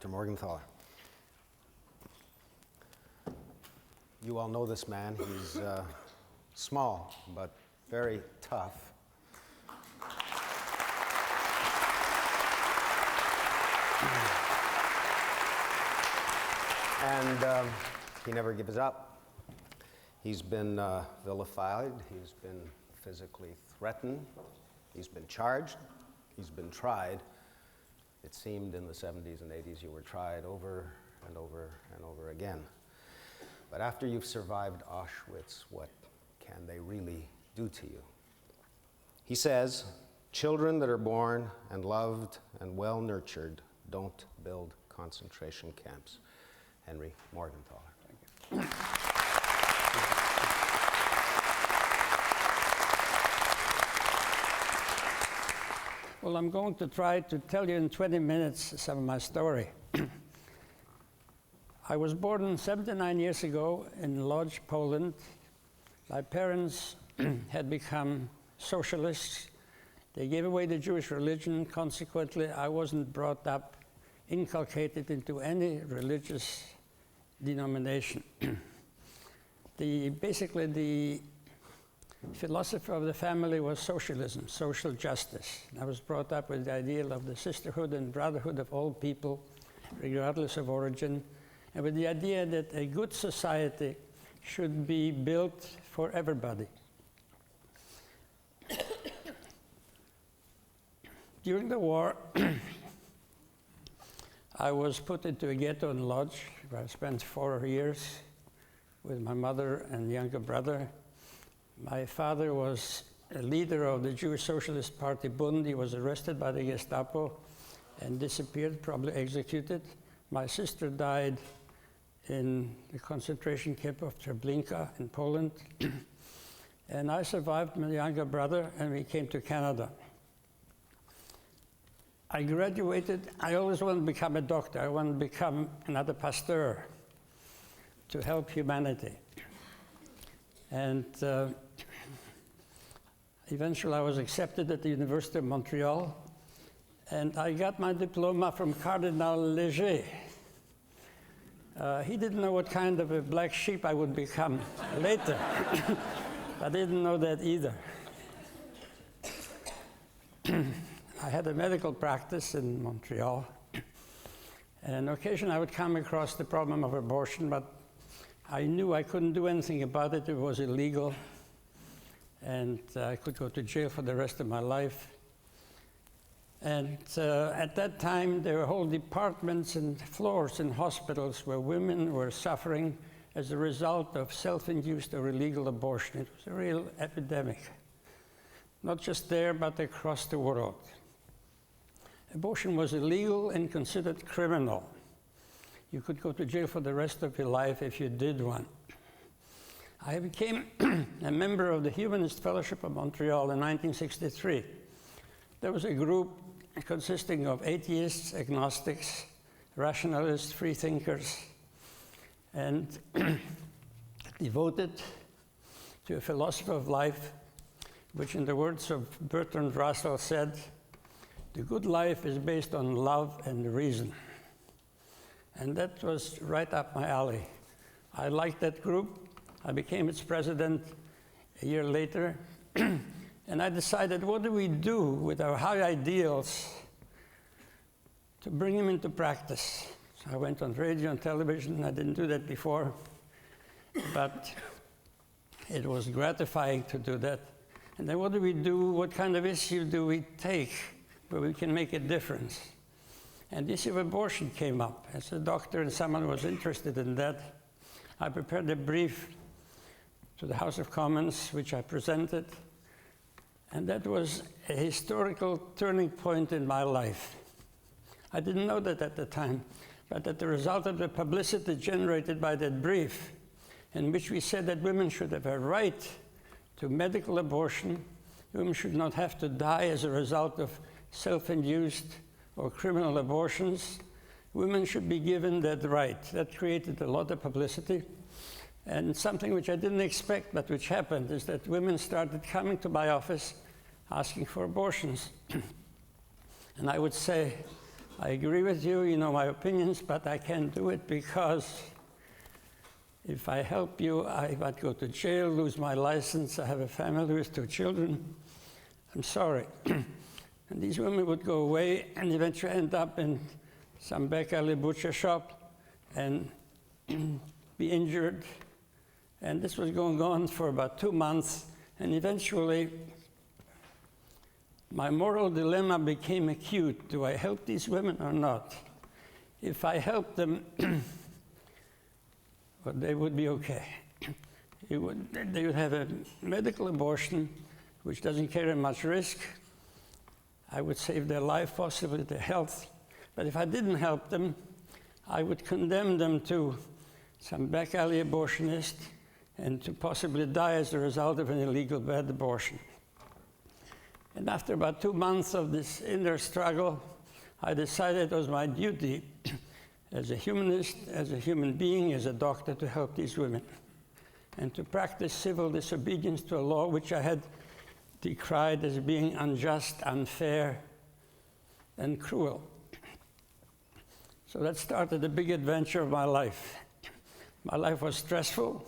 Dr. Morgentaler. You all know this man. He's small, but very tough. And he never gives up. He's been vilified. He's been physically threatened. He's been charged. He's been tried. It seemed in the 70s and 80s you were tried over and over and over again. But after you've survived Auschwitz, what can they really do to you? He says, children that are born and loved and well nurtured don't build concentration camps. Henry Morgentaler. Thank you. Well, I'm going to try to tell you in 20 minutes some of my story. I was born 79 years ago in Lodz, Poland. My parents had become socialists. They gave away the Jewish religion. Consequently, I wasn't brought up, inculcated into any religious denomination. Basically, the philosophy of the family was socialism, social justice. I was brought up with the ideal of the sisterhood and brotherhood of all people, regardless of origin, and with the idea that a good society should be built for everybody. During the war, I was put into a ghetto in Lodz, where I spent 4 years with my mother and younger brother. My father was a leader of the Jewish Socialist Party, Bund. He was arrested by the Gestapo and disappeared, probably executed. My sister died in the concentration camp of Treblinka in Poland. And I survived my younger brother, and we came to Canada. I graduated. I always wanted to become a doctor. I wanted to become another Pasteur to help humanity. And eventually I was accepted at the University of Montreal, and I got my diploma from Cardinal Léger. He didn't know what kind of a black sheep I would become later. I didn't know that either. I had a medical practice in Montreal, and on occasion I would come across the problem of abortion, but I knew I couldn't do anything about it. It was illegal, and I could go to jail for the rest of my life. And at that time, there were whole departments and floors in hospitals where women were suffering as a result of self-induced or illegal abortion. It was a real epidemic, not just there, but across the world. Abortion was illegal and considered criminal. You could go to jail for the rest of your life if you did one. I became a member of the Humanist Fellowship of Montreal in 1963. There was a group consisting of atheists, agnostics, rationalists, free thinkers, and devoted to a philosophy of life, which in the words of Bertrand Russell said, the good life is based on love and reason. And that was right up my alley. I liked that group. I became its president a year later. And I decided, what do we do with our high ideals to bring them into practice? So I went on radio and television. I didn't do that before, but it was gratifying to do that. And then what do we do? What kind of issue do we take where we can make a difference? And the issue of abortion came up. As a doctor and someone who was interested in that, I prepared a brief to the House of Commons, which I presented. And that was a historical turning point in my life. I didn't know that at the time, but as a result of the publicity generated by that brief, in which we said that women should have a right to medical abortion, women should not have to die as a result of self-induced or criminal abortions, women should be given that right. That created a lot of publicity. And something which I didn't expect, but which happened, is that women started coming to my office asking for abortions. And I would say, I agree with you, you know my opinions, but I can't do it because if I help you, I might go to jail, lose my license. I have a family with 2 children. I'm sorry. And these women would go away and eventually end up in some back alley butcher shop and be injured. And this was going on for about 2 months. And eventually, my moral dilemma became acute. Do I help these women or not? If I help them, well, they would be okay. They would have a medical abortion, which doesn't carry much risk. I would save their life, possibly their health. But if I didn't help them, I would condemn them to some back alley abortionist and to possibly die as a result of an illegal bad abortion. And after about 2 months of this inner struggle, I decided it was my duty as a humanist, as a human being, as a doctor, to help these women and to practice civil disobedience to a law which I had decried as being unjust, unfair, and cruel. So that started the big adventure of my life. My life was stressful,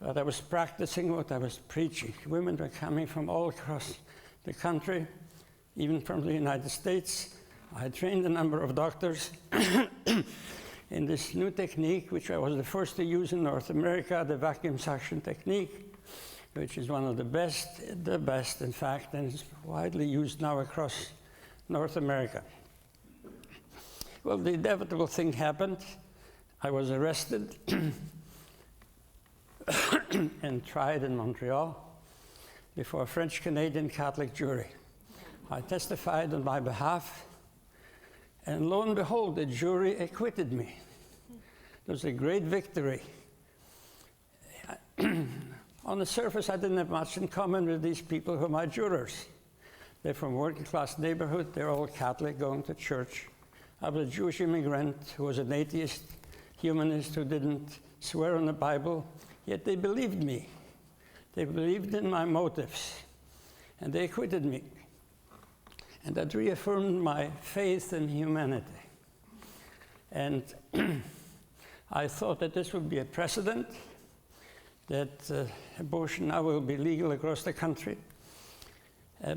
but I was practicing what I was preaching. Women were coming from all across the country, even from the United States. I had trained a number of doctors in this new technique, which I was the first to use in North America, the vacuum suction technique, which is one of the best, in fact, and is widely used now across North America. Well, the inevitable thing happened. I was arrested and tried in Montreal before a French-Canadian Catholic jury. I testified on my behalf, and lo and behold, the jury acquitted me. It was a great victory. On the surface, I didn't have much in common with these people who are my jurors. They're from a working-class neighborhood. They're all Catholic, going to church. I was a Jewish immigrant who was an atheist, humanist who didn't swear on the Bible, yet they believed me. They believed in my motives, and they acquitted me. And that reaffirmed my faith in humanity. And I thought that this would be a precedent, that abortion now will be legal across the country.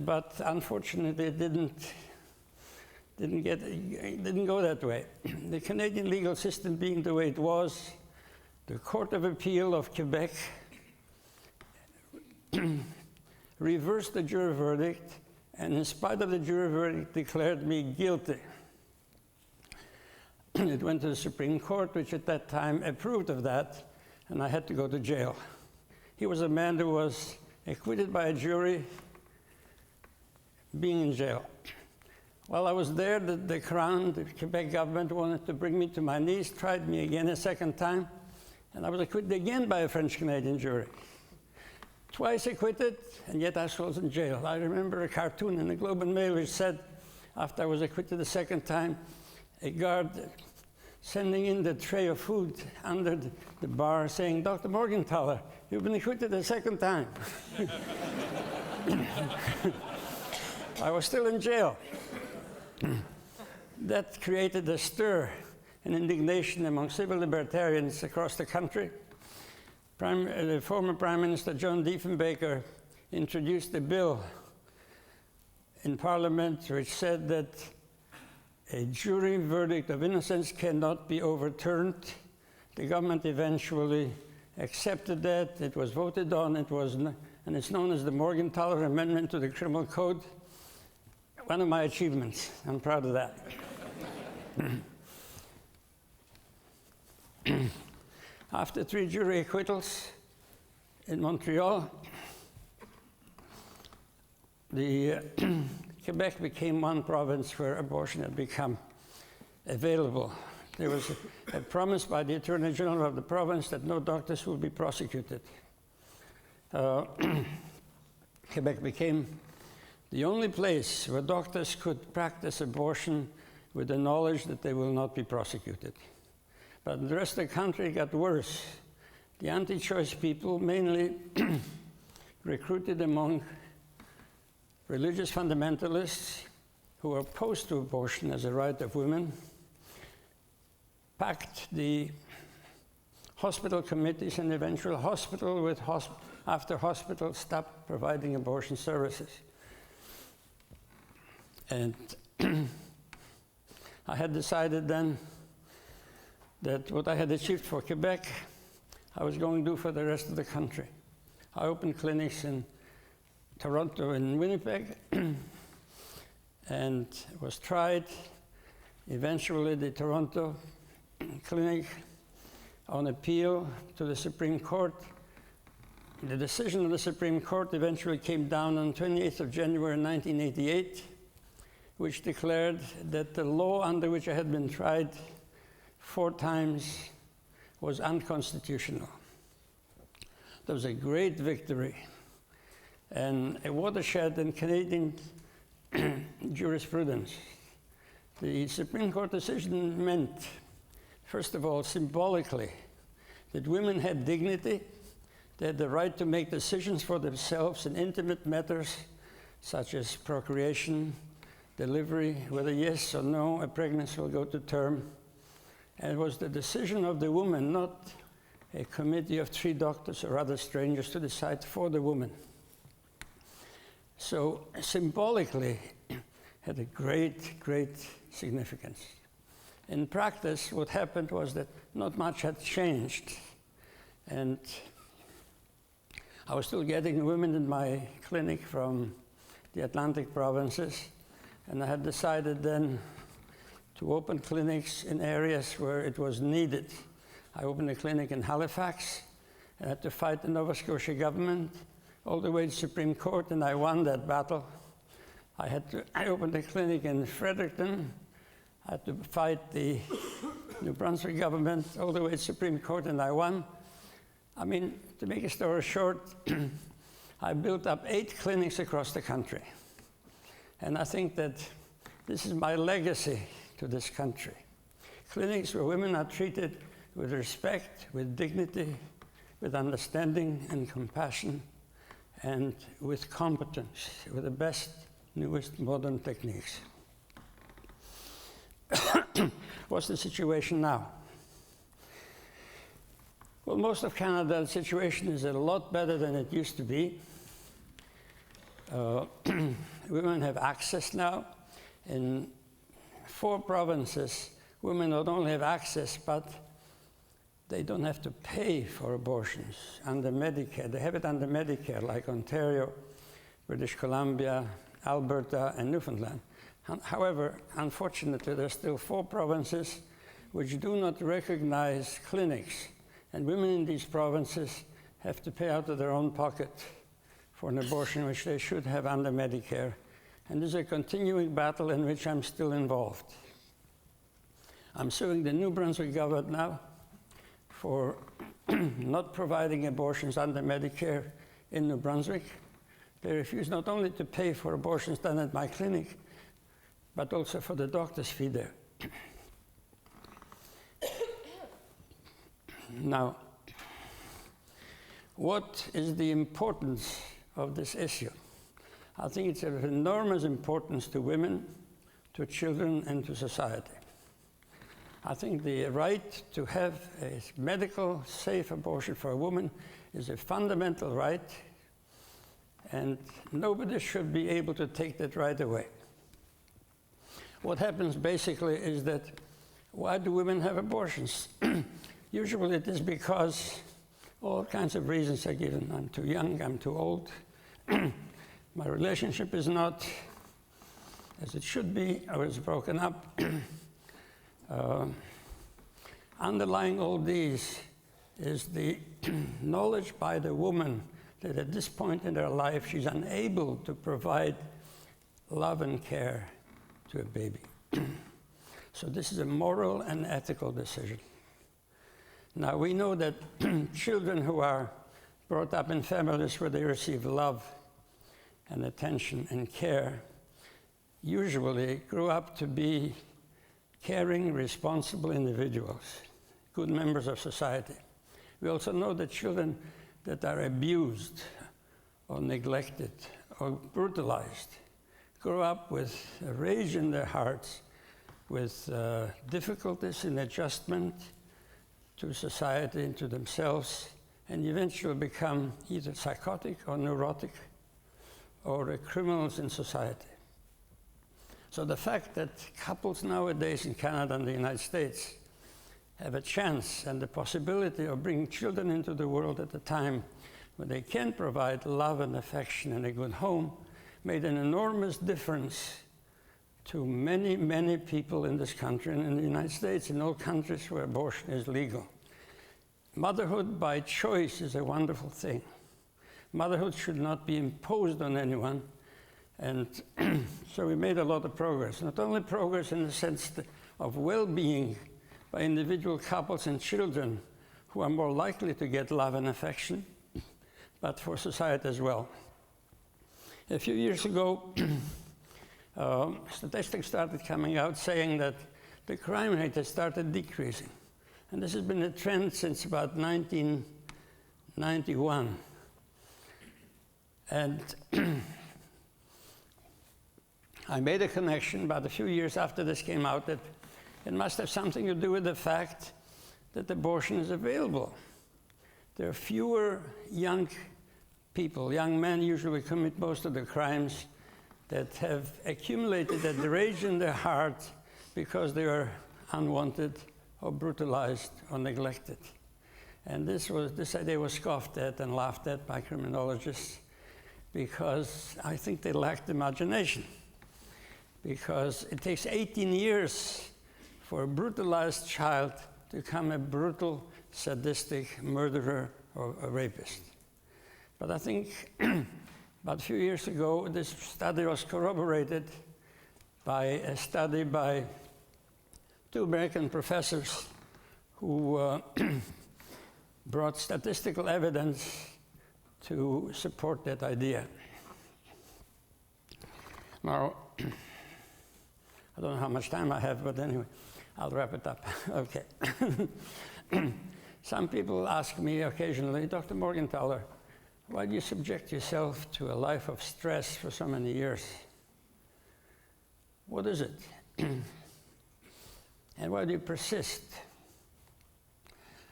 But unfortunately, it didn't go that way. The Canadian legal system being the way it was, the Court of Appeal of Quebec reversed the jury verdict, and in spite of the jury verdict, declared me guilty. It went to the Supreme Court, which at that time approved of that, and I had to go to jail. He was a man who was acquitted by a jury, being in jail. While I was there, the Crown, the Quebec government, wanted to bring me to my knees, tried me again a second time, and I was acquitted again by a French-Canadian jury. Twice acquitted, and yet I was in jail. I remember a cartoon in the Globe and Mail which said, after I was acquitted the second time, a guard sending in the tray of food under the bar saying, "Dr. Morgentaler, you've been acquitted a second time." I was still in jail. That created a stir and indignation among civil libertarians across the country. The former Prime Minister John Diefenbaker introduced a bill in Parliament which said that a jury verdict of innocence cannot be overturned. The government eventually accepted that. It was voted on. And it's known as the Morgentaler Amendment to the Criminal Code. One of my achievements. I'm proud of that. After 3 jury acquittals in Montreal, Quebec became one province where abortion had become available. There was a promise by the Attorney General of the province that no doctors would be prosecuted. Quebec became the only place where doctors could practice abortion with the knowledge that they will not be prosecuted. But in the rest of the country, it got worse. The anti-choice people, mainly recruited among religious fundamentalists who were opposed to abortion as a right of women packed the hospital committees, and eventually hospital after hospital stopped providing abortion services. And I had decided then that what I had achieved for Quebec, I was going to do for the rest of the country. I opened clinics in Toronto and Winnipeg, and it was tried. Eventually, the Toronto clinic, on appeal to the Supreme Court, the decision of the Supreme Court eventually came down on 28th of January 1988, which declared that the law under which I had been tried 4 times was unconstitutional. That was a great victory and a watershed in Canadian jurisprudence. The Supreme Court decision meant, first of all, symbolically, that women had dignity, they had the right to make decisions for themselves in intimate matters such as procreation, delivery, whether yes or no a pregnancy will go to term. And it was the decision of the woman, not a committee of 3 doctors or other strangers to decide for the woman. So symbolically, had a great, great significance. In practice, what happened was that not much had changed. And I was still getting women in my clinic from the Atlantic provinces, and I had decided then to open clinics in areas where it was needed. I opened a clinic in Halifax. I had to fight the Nova Scotia government all the way to the Supreme Court, and I won that battle. I opened a clinic in Fredericton. I had to fight the New Brunswick government all the way to the Supreme Court, and I won. I mean, to make a story short, I built up 8 clinics across the country. And I think that this is my legacy to this country. Clinics where women are treated with respect, with dignity, with understanding and compassion, and with competence, with the best, newest modern techniques. What's the situation now? Well, most of Canada, the situation is a lot better than it used to be. Women have access now. In 4 provinces, women not only have access, but they don't have to pay for abortions under Medicare. They have it under Medicare, like Ontario, British Columbia, Alberta, and Newfoundland. However, unfortunately, there are still 4 provinces which do not recognize clinics, and women in these provinces have to pay out of their own pocket for an abortion which they should have under Medicare. And this is a continuing battle in which I'm still involved. I'm suing the New Brunswick government now for not providing abortions under Medicare in New Brunswick. They refuse not only to pay for abortions done at my clinic, but also for the doctor's fee there. Now, what is the importance of this issue? I think it's of enormous importance to women, to children, and to society. I think the right to have a medical, safe abortion for a woman is a fundamental right, and nobody should be able to take that right away. What happens basically is that, why do women have abortions? Usually it is because all kinds of reasons are given. I'm too young, I'm too old, my relationship is not as it should be, or is broken up. Underlying all these is the knowledge by the woman that at this point in her life she's unable to provide love and care to a baby. So this is a moral and ethical decision. Now we know that children who are brought up in families where they receive love and attention and care usually grew up to be caring, responsible individuals, good members of society. We also know that children that are abused or neglected or brutalized grow up with a rage in their hearts, with difficulties in adjustment to society and to themselves, and eventually become either psychotic or neurotic or criminals in society. So the fact that couples nowadays in Canada and the United States have a chance and the possibility of bringing children into the world at a time when they can provide love and affection and a good home made an enormous difference to many, many people in this country and in the United States, in all countries where abortion is legal. Motherhood by choice is a wonderful thing. Motherhood should not be imposed on anyone. And so we made a lot of progress. Not only progress in the sense of well-being by individual couples and children who are more likely to get love and affection, but for society as well. A few years ago, statistics started coming out saying that the crime rate has started decreasing. And this has been a trend since about 1991. And I made a connection about a few years after this came out that it must have something to do with the fact that abortion is available. There are fewer young people, young men usually commit most of the crimes, that have accumulated that rage in their heart because they are unwanted or brutalized or neglected. And this idea was scoffed at and laughed at by criminologists because I think they lacked imagination. Because it takes 18 years for a brutalized child to become a brutal, sadistic murderer or a rapist. But I think about a few years ago, this study was corroborated by a study by two American professors who brought statistical evidence to support that idea. Now, I don't know how much time I have, but anyway, I'll wrap it up. Okay. Some people ask me occasionally, Dr. Morgentaler, why do you subject yourself to a life of stress for so many years? What is it? And why do you persist?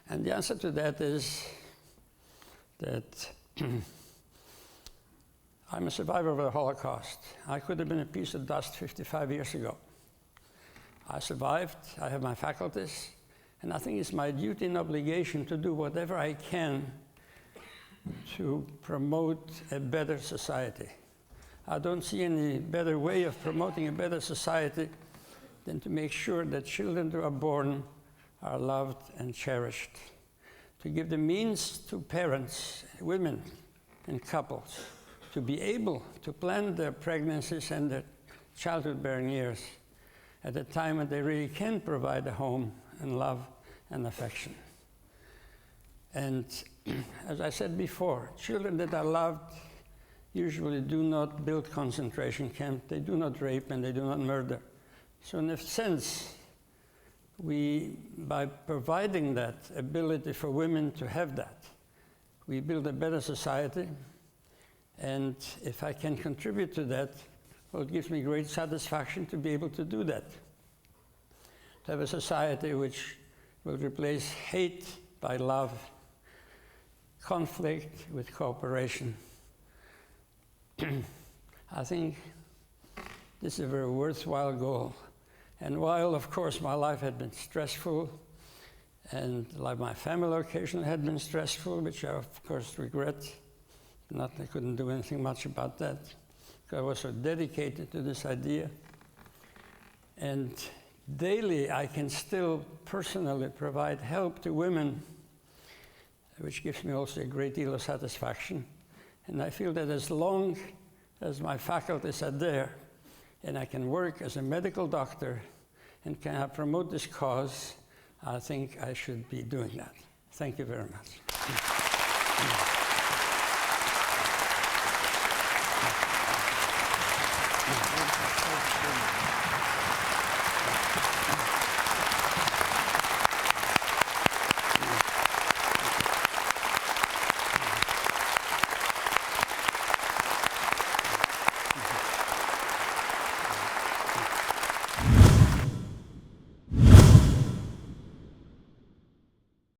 And the answer to that is that I'm a survivor of the Holocaust. I could have been a piece of dust 55 years ago. I survived, I have my faculties, and I think it's my duty and obligation to do whatever I can to promote a better society. I don't see any better way of promoting a better society than to make sure that children who are born are loved and cherished. To give the means to parents, women, and couples to be able to plan their pregnancies and their childhood-bearing years at a time when they really can provide a home and love and affection. And as I said before, children that are loved usually do not build concentration camps, they do not rape, and they do not murder. So in a sense, by providing that ability for women to have that, we build a better society. And if I can contribute to that, well, it gives me great satisfaction to be able to do that. To have a society which will replace hate by love, conflict with cooperation. I think this is a very worthwhile goal. And while, of course, my life had been stressful, and like my family occasionally had been stressful, which I, of course, regret. I couldn't do anything much about that, because I was so dedicated to this idea. And daily, I can still personally provide help to women, which gives me also a great deal of satisfaction. And I feel that as long as my faculties are there, and I can work as a medical doctor, and can I promote this cause, I think I should be doing that. Thank you very much.